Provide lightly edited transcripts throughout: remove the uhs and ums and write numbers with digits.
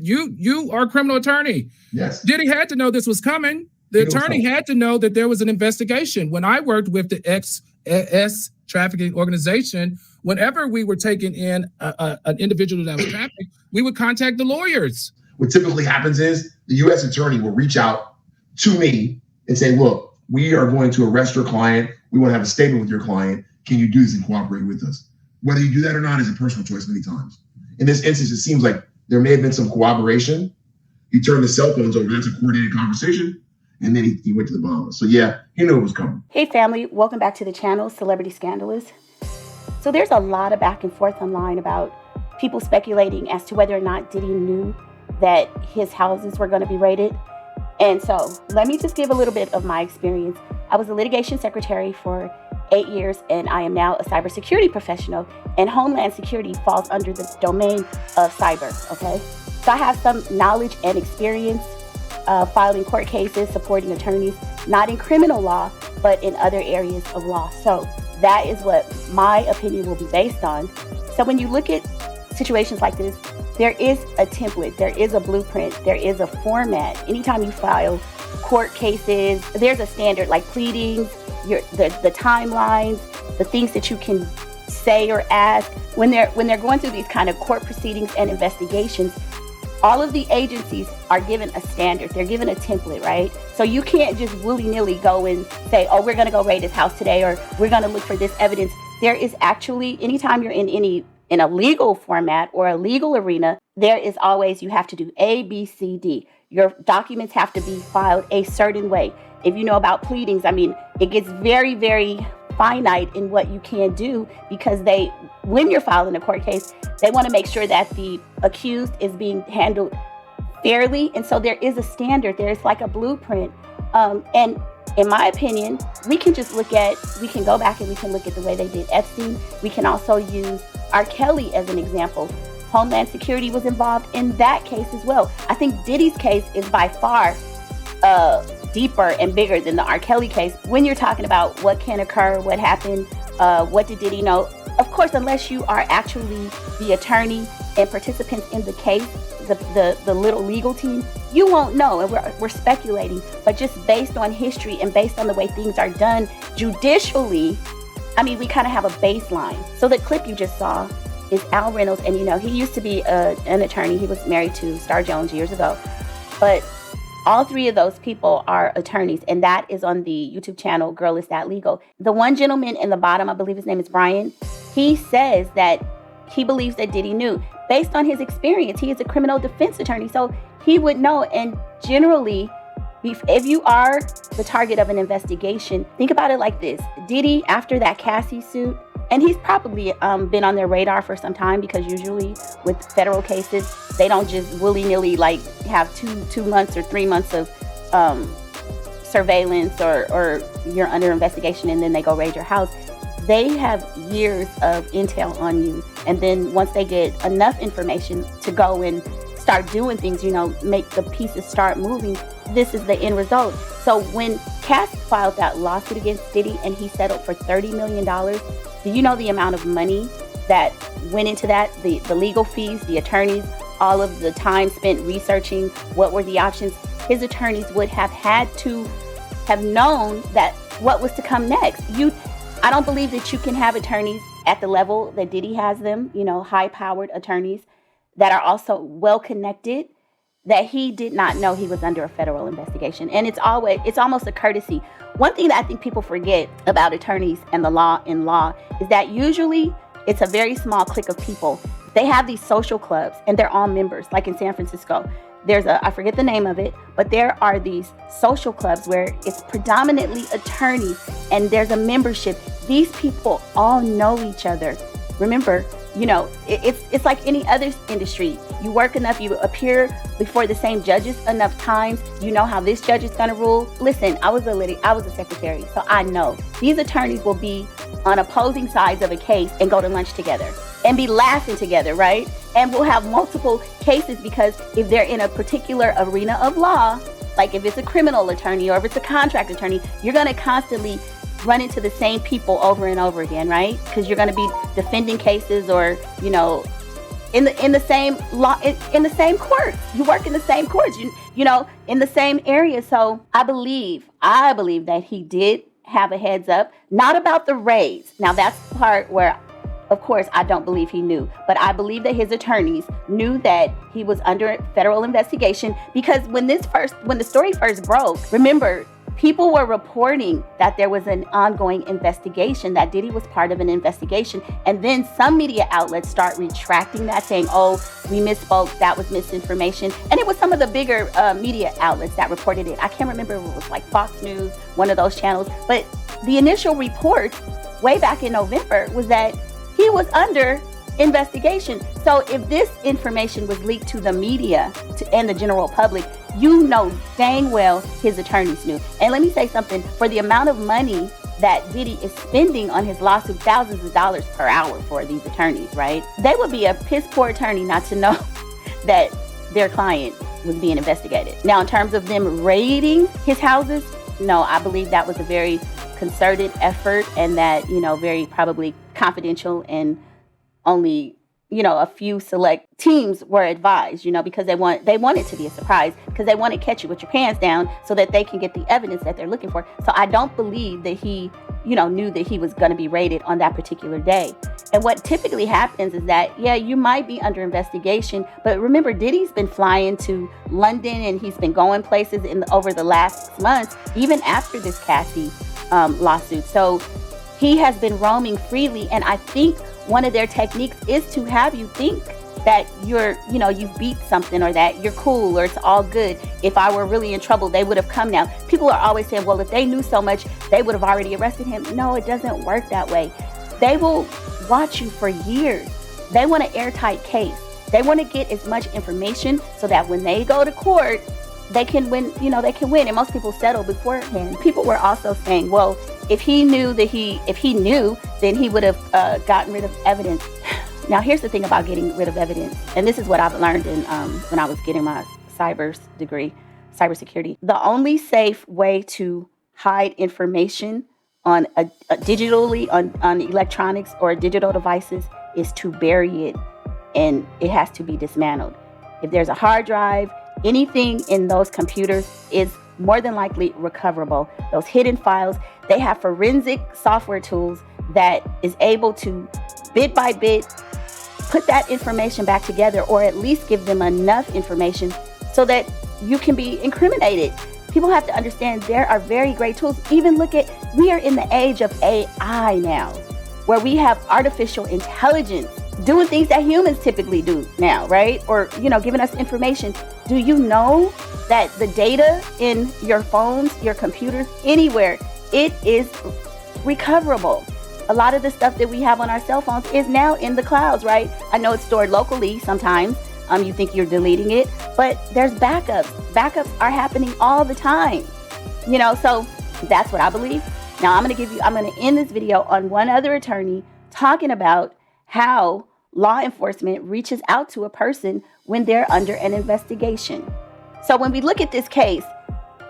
Brian, you are a criminal attorney. Yes. Diddy had to know this was coming. The attorney had to know that there was an investigation. When I worked with the XS trafficking organization, whenever we were taking in an individual that was trafficked, we would contact the lawyers. What typically happens is the U.S. attorney will reach out to me and say, look, we are going to arrest your client. We want to have a statement with your client. Can you do this and cooperate with us? Whether you do that or not is a personal choice many times. In this instance, it seems like there may have been some cooperation. He turned the cell phones over. That's a coordinated conversation. And then he went to the Bahamas. So yeah, he knew it was coming. Hey family, welcome back to the channel, Celebrity Scandalous. So there's a lot of back and forth online about people speculating as to whether or not Diddy knew that his houses were going to be raided. And so let me just give a little bit of my experience. I was a litigation secretary for 8 years, and I am now a cybersecurity professional, and Homeland Security falls under the domain of cyber, okay? So I have some knowledge and experience filing court cases, supporting attorneys, not in criminal law, but in other areas of law. So that is what my opinion will be based on. So when you look at situations like this, there is a template, there is a blueprint, there is a format. Anytime you file court cases, there's a standard like pleadings, the timelines, the things that you can say or ask. When they're going through these kind of court proceedings and investigations, all of the agencies are given a standard. They're given a template, right? So you can't just willy-nilly go and say, oh, we're going to go raid this house today, or we're going to look for this evidence. There is actually, anytime you're in a legal format or a legal arena, there is always, you have to do A, B, C, D. Your documents have to be filed a certain way. If you know about pleadings, I mean, it gets very, very finite in what you can do, because when you're filing a court case, they want to make sure that the accused is being handled fairly. And so there is a standard, there's like a blueprint. And in my opinion, we can go back and we can look at the way they did Epstein. We can also use R. Kelly as an example. Homeland Security was involved in that case as well. I think Diddy's case is by far deeper and bigger than the R. Kelly case. When you're talking about what can occur, what happened, what did Diddy know? Of course, unless you are actually the attorney and participants in the case, the little legal team, you won't know, and we're speculating. But just based on history and based on the way things are done judicially, I mean, we kind of have a baseline. So the clip you just saw is Al Reynolds, and he used to be an attorney. He was married to Star Jones years ago, but all three of those people are attorneys, and that is on the YouTube channel, Girl Is That Legal. The one gentleman in the bottom, I believe his name is Brian, he says that he believes that Diddy knew. Based on his experience, he is a criminal defense attorney, so he would know. And generally, if you are the target of an investigation, think about it like this. Diddy, after that Cassie suit, and he's probably been on their radar for some time, because usually with federal cases, they don't just willy-nilly like have two months or 3 months of surveillance or you're under investigation and then they go raid your house. They have years of intel on you. And then once they get enough information to go and start doing things, make the pieces start moving, this is the end result. So when Cassie filed that lawsuit against Diddy and he settled for $30 million, do you know the amount of money that went into that? The legal fees, the attorneys, all of the time spent researching what were the options. His attorneys would have had to have known that what was to come next. I don't believe that you can have attorneys at the level that Diddy has them, high-powered attorneys that are also well-connected, that he did not know he was under a federal investigation. And it's almost a courtesy. One thing that I think people forget about attorneys and the law is that usually it's a very small clique of people. They have these social clubs and they're all members, like in San Francisco. I forget the name of it, but there are these social clubs where it's predominantly attorneys and there's a membership. These people all know each other. Remember, it's like any other industry. You work enough, you appear before the same judges enough times, you know how this judge is going to rule. Listen, I was a secretary, so I know. These attorneys will be on opposing sides of a case and go to lunch together and be laughing together, right? And we'll have multiple cases, because if they're in a particular arena of law, like if it's a criminal attorney or if it's a contract attorney, you're going to constantly run into the same people over and over again, right? Because you're going to be defending cases or, in the same law, in the same courts. You work in the same courts, you know, in the same area. So I believe that he did have a heads up, not about the raids. Now that's the part where, of course, I don't believe he knew, but I believe that his attorneys knew that he was under federal investigation, because when the story first broke, remember, people were reporting that there was an ongoing investigation, that Diddy was part of an investigation. And then some media outlets start retracting that, saying, oh, we misspoke, that was misinformation. And it was some of the bigger media outlets that reported it. I can't remember if it was like Fox News, one of those channels. But the initial report way back in November was that he was under investigation. So if this information was leaked to the media and the general public, you know dang well his attorneys knew. And let me say something, for the amount of money that Diddy is spending on his lawsuit, thousands of dollars per hour for these attorneys, right? They would be a piss poor attorney not to know that their client was being investigated. Now, in terms of them raiding his houses, no, I believe that was a very concerted effort, and that, you know, very probably confidential, and only, you know, a few select teams were advised, you know, because they want it to be a surprise, because they want to catch you with your pants down so that they can get the evidence that they're looking for. So I don't believe that he, you know, knew that he was going to be raided on that particular day. And what typically happens is that, yeah, you might be under investigation, but remember, Diddy's been flying to London, and he's been going places over the last 6 months, even after this Cassie lawsuit. So he has been roaming freely, and I think one of their techniques is to have you think that you've beat something, or that you're cool, or it's all good. If I were really in trouble, they would have come now. People are always saying, well, if they knew so much, they would have already arrested him. No, it doesn't work that way. They will watch you for years. They want an airtight case. They want to get as much information so that when they go to court, they can win, they can win. And most people settle beforehand. People were also saying, well, if he knew, then he would have gotten rid of evidence. Now, here's the thing about getting rid of evidence, and this is what I've learned when I was getting my cybersecurity. The only safe way to hide information on digitally on electronics or digital devices is to bury it, and it has to be dismantled. If there's a hard drive, anything in those computers is more than likely recoverable. Those hidden files, they have forensic software tools that is able to bit by bit put that information back together, or at least give them enough information so that you can be incriminated. People have to understand there are very great tools. Even we are in the age of AI now, where we have artificial intelligence doing things that humans typically do now, right? Or, giving us information. Do you know that the data in your phones, your computers, anywhere, it is recoverable? A lot of the stuff that we have on our cell phones is now in the clouds, right? I know it's stored locally sometimes. You think you're deleting it, but there's backups. Backups are happening all the time. So that's what I believe. Now I'm going to end this video on one other attorney talking about how law enforcement reaches out to a person when they're under an investigation. So when we look at this case,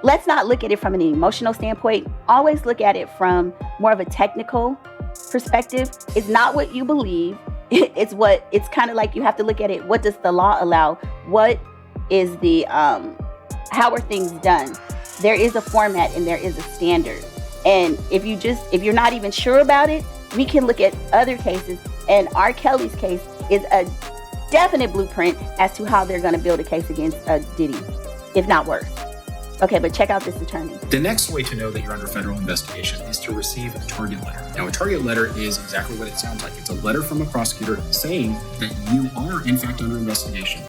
let's not look at it from an emotional standpoint. Always look at it from more of a technical perspective. It's not what you believe. It's kind of like you have to look at it. What does the law allow? What is how are things done? There is a format and there is a standard. And if you're not even sure about it, we can look at other cases. And R. Kelly's case is a definite blueprint as to how they're going to build a case against Diddy, if not worse. Okay, but check out this attorney. The next way to know that you're under federal investigation is to receive a target letter. Now, a target letter is exactly what it sounds like. It's a letter from a prosecutor saying that you are, in fact, under investigation.